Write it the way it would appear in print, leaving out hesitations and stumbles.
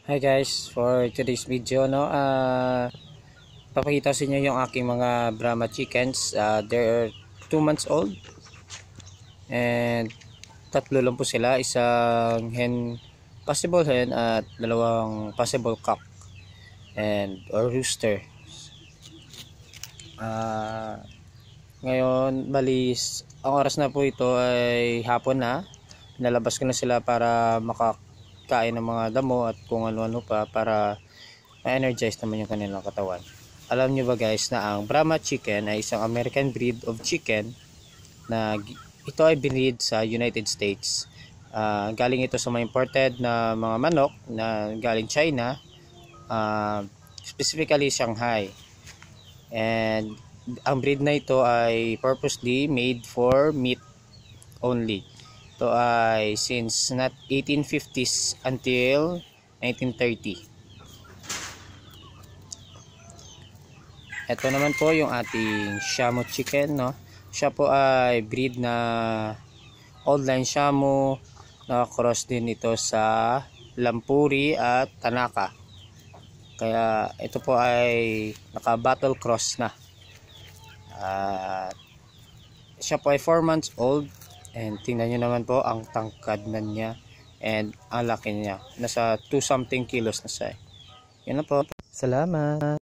Hi guys, for today's video papakita sa inyo yung aking mga Brahma chickens. They're 2 months old and tatlo lang po sila, isang possible hen at dalawang possible cock or rooster. Ngayon balis ang oras na po ito ay hapon na. Nalabas ko na sila para makakain ng mga damo at kung ano-ano pa para ma-energize naman yung kanilang katawan. Alam nyo ba guys na ang Brahma chicken ay isang American breed of chicken na ito ay binreed sa United States. Galing ito sa mga imported na mga manok na galing China, specifically Shanghai. And ang breed na ito ay purposely made for meat only. Ito ay since not 1850s until 1930. Ito naman po yung ating Shamu chicken, no? Siya po ay breed na old line Shamu, na cross din ito sa Lampuri at Tanaka. Kaya ito po ay naka battle cross na. Siya po ay 4 months old and tingnan nyo naman po ang tangkad na niya and ang laki niya. Nasa 2 something kilos na siya. Yan na po. Salamat.